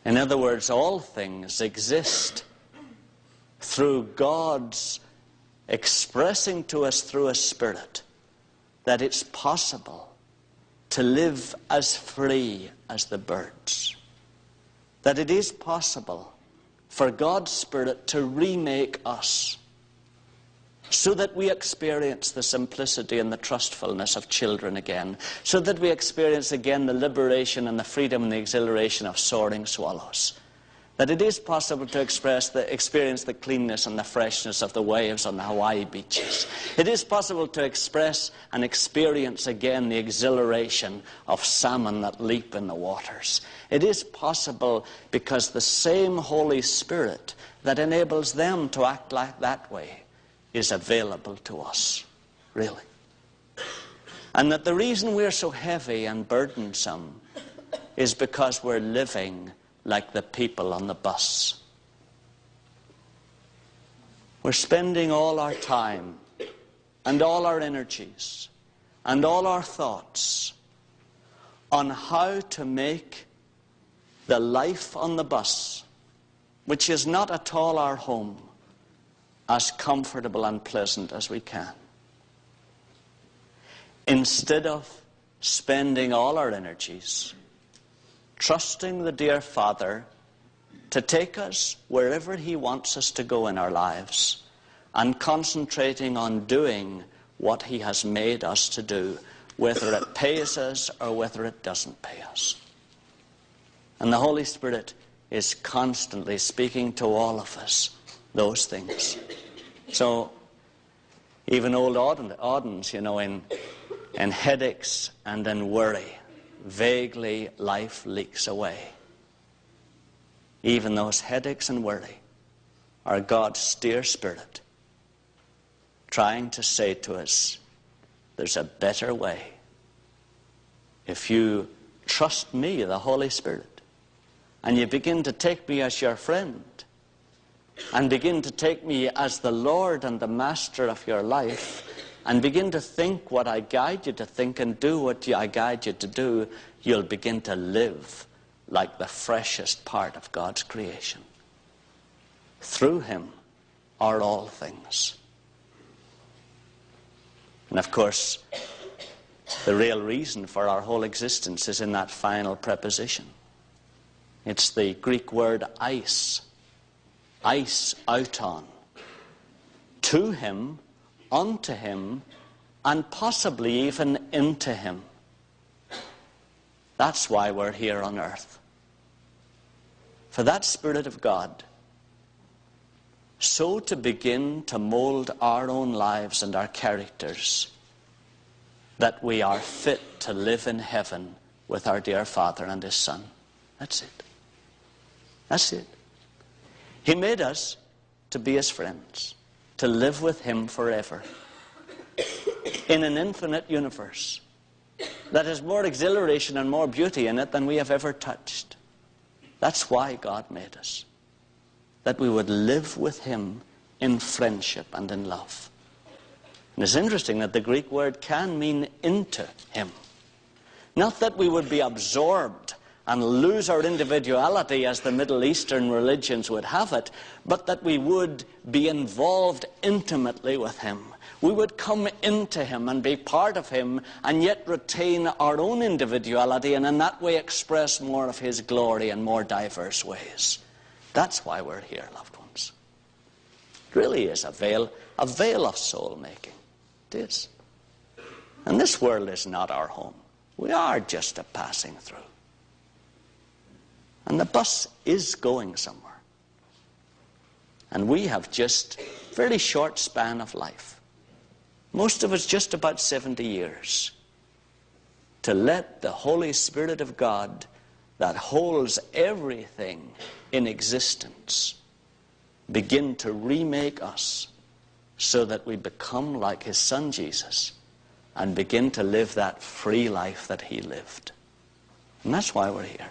In other words, all things exist through God's expressing to us through His Spirit that it's possible to live as free as the birds. That it is possible for God's Spirit to remake us so that we experience the simplicity and the trustfulness of children again, so that we experience again the liberation and the freedom and the exhilaration of soaring swallows. That it is possible to experience the cleanness and the freshness of the waves on the Hawaii beaches. It is possible to express and experience again the exhilaration of salmon that leap in the waters. It is possible because the same Holy Spirit that enables them to act like that way is available to us, really. And that the reason we're so heavy and burdensome is because we're living like the people on the bus. We're spending all our time and all our energies and all our thoughts on how to make the life on the bus, which is not at all our home, as comfortable and pleasant as we can, instead of spending all our energies trusting the dear Father to take us wherever He wants us to go in our lives, and concentrating on doing what He has made us to do, whether it pays us or whether it doesn't pay us. And the Holy Spirit is constantly speaking to all of us those things. So even old Audens, in headaches and in worry, vaguely life leaks away. Even those headaches and worry are God's dear Spirit trying to say to us, there's a better way. If you trust me, the Holy Spirit, and you begin to take me as your friend, and begin to take me as the Lord and the Master of your life, and begin to think what I guide you to think and do what I guide you to do, you'll begin to live like the freshest part of God's creation. Through Him are all things. And of course, the real reason for our whole existence is in that final preposition. It's the Greek word eis, auton. To Him, unto Him, and possibly even into Him. That's why we're here on earth. For that Spirit of God so to begin to mold our own lives and our characters that we are fit to live in heaven with our dear Father and His Son. That's it. That's it. He made us to be His friends, to live with Him forever in an infinite universe that has more exhilaration and more beauty in it than we have ever touched. That's why God made us, that we would live with Him in friendship and in love. And it's interesting that the Greek word can mean into Him. Not that we would be absorbed and lose our individuality as the Middle Eastern religions would have it, but that we would be involved intimately with Him. We would come into Him and be part of Him, and yet retain our own individuality, and in that way express more of His glory in more diverse ways. That's why we're here, loved ones. It really is a veil of soul making. It is. And this world is not our home. We are just a passing through. And the bus is going somewhere. And we have just a fairly short span of life. Most of us just about 70 years. To let the Holy Spirit of God that holds everything in existence begin to remake us so that we become like His Son Jesus and begin to live that free life that He lived. And that's why we're here.